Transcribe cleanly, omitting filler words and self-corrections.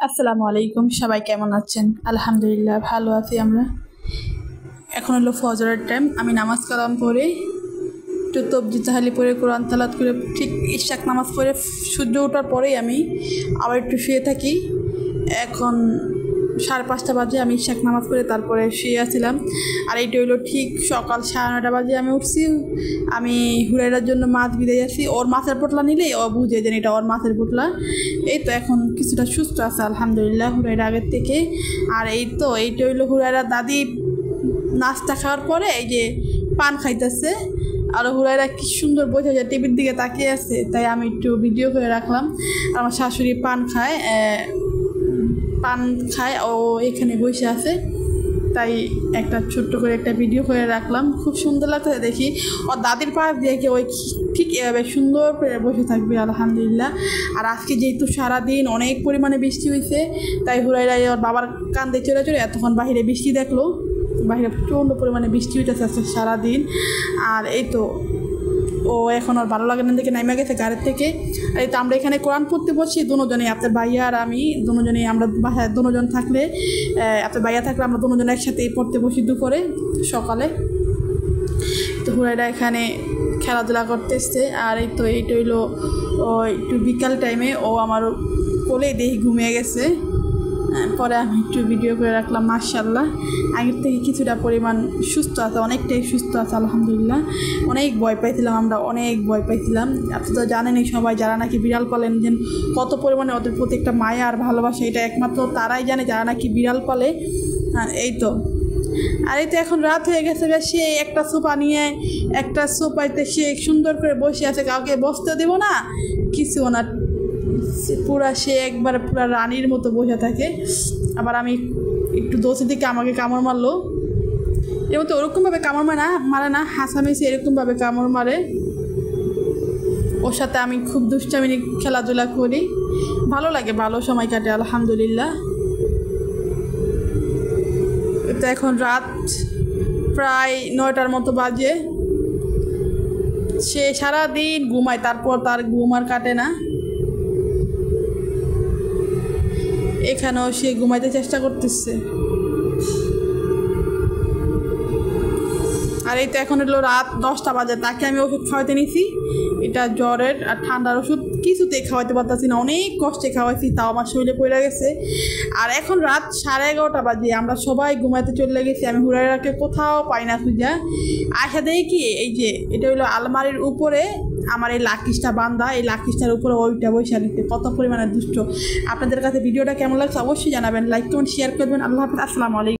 আসসালামু আলাইকুম, সবাই কেমন আছেন? আলহামদুলিল্লাহ ভালো আছি আমরা। এখন হলো ফজরের টাইম। আমি নামাজ কালাম পড়ে একটু তবজি তাহালি পড়ে কোরআন তালাত করে ঠিক ইশাক নামাজ পড়ে সূর্য ওঠার পরেই আমি আবার একটু শুয়ে থাকি। এখন 5:30 বাজে, আমি ইশাক নামাজ পড়ে তারপরে শুয়ে আসছিলাম। আর এইটা হইলো ঠিক সকাল 9:30 বাজে আমি উঠছি। আমি হুরাইরার জন্য মাছ বিদে যাচ্ছি। ওর মাছের পোটলা নিলেই ও বুঝে যেন এটা ওর মাছের পোটলা। এই তো এখন কিছুটা সুস্থ আছে আলহামদুলিল্লাহ হুরাইরা আগের থেকে। আর এইটা হইলো হুরাইরার দাদি নাস্তা খাওয়ার পরে এই যে পান খাইতেছে। আর হুরাইরা কি সুন্দর বসে যায় টিভির দিকে তাকিয়ে আছে, তাই আমি একটু ভিডিও করে রাখলাম। আমার শাশুড়ি পান খায় ও এখানে বসে আছে, তাই একটা ছোট্ট করে একটা ভিডিও করে রাখলাম। খুব সুন্দর লাগছে দেখি। ওর দাদির পাশ দিয়ে কি ওই ঠিক এভাবে সুন্দর করে বসে থাকবে আলহামদুলিল্লাহ। আর আজকে যেহেতু সারাদিন অনেক পরিমাণে বৃষ্টি হয়েছে, তাই হুরাইরা ওর বাবার কান্দে চড়ে চড়ে এতক্ষণ বাহিরে বৃষ্টি দেখলো। বাহিরে প্রচণ্ড পরিমাণে বৃষ্টি হইতেছে আজকে সারাদিন। আর এই তো ও এখন ওর ভালো লাগে না দেখে নাইমা গেছে গাড়ির থেকে। আর এই তো আমরা এখানে কোরআন পড়তে বসছি দুজনেই, আপনার ভাইয়া আর আমি দুজনেই। আমরা বাসায় দুজন থাকলে, আপনার ভাইয়া থাকলে আমরা দুজন একসাথেই পড়তে বসি দুপুরে সকালে। তো হুরাইরা এখানে খেলাধুলা করতেছে। আর এই তো এইটা হইলো ও একটু বিকাল টাইমে ও আমার কোলেই দেখি ঘুমিয়ে গেছে। পরে আমি একটু ভিডিও করে রাখলাম। মাশাআল্লাহ আগের থেকে কিছুটা পরিমাণ সুস্থ আছে, অনেকটাই সুস্থ আছে আলহামদুলিল্লাহ। অনেক ভয় পাইছিলাম, আমরা অনেক ভয় পাইছিলাম। আপনি তো জানেনই সবাই যারা নাকি বিড়াল পালেন যে কত পরিমাণে ওদের প্রতি একটা মায়া আর ভালোবাসা, এটা একমাত্র তারাই জানে যারা নাকি বিড়াল পালে। এই তো আর এই তো এখন রাত হয়ে গেছে, সে একটা সোফা নিয়ে একটা সোফাইতে সে সুন্দর করে বসে আছে, কাউকে বসতে দেবো না কিছু না, পুরা সে একবারে পুরা রানীর মতো বসে থাকে। আবার আমি একটু দোষের দিকে আমাকে কামড় মারলো। এর মতো ওরকমভাবে কামড় মারে না, হাসামেসি এরকমভাবে কামড় মারে। ওর সাথে আমি খুব দুষ্টামি খেলাধুলা করি, ভালো লাগে, ভালো সময় কাটে আলহামদুলিল্লাহ। তো এখন রাত প্রায় 9টার মতো বাজে। সে সারাদিন ঘুমায়, তারপর তার ঘুম আর কাটে না। এখানেও সে ঘুমাইতে চেষ্টা করতেছে। আর এই তো এখন হলো রাত 10টা বাজে, তাকে আমি ওষুধ খাওয়াইতে নিছি। এটা জ্বরের আর ঠান্ডার ওষুধ, কিছুতেই খাওয়াইতে পারতেছি না, অনেক কষ্টে খাওয়াইছি, তাও আমার শরীরে পড়ে গেছে। আর এখন রাত 11:30 বাজে, আমরা সবাই ঘুমাইতে চলে গেছি। আমি হুরাইরাকে কোথাও পাই না খুঁজা। আয়সা দেখি কি এই যে এটা হলো আলমারির উপরে আমার এই লাকিসটা বান্ধা, এই লাকিসটার উপরে ওইটা বসে নিতে, কত পরিমাণে দুষ্ট। আপনাদের কাছে ভিডিওটা কেমন লাগছে অবশ্যই জানাবেন, লাইক কমেন্ট শেয়ার করবেন। আল্লাহ হাফেজ, আসসালামু আলাইকুম।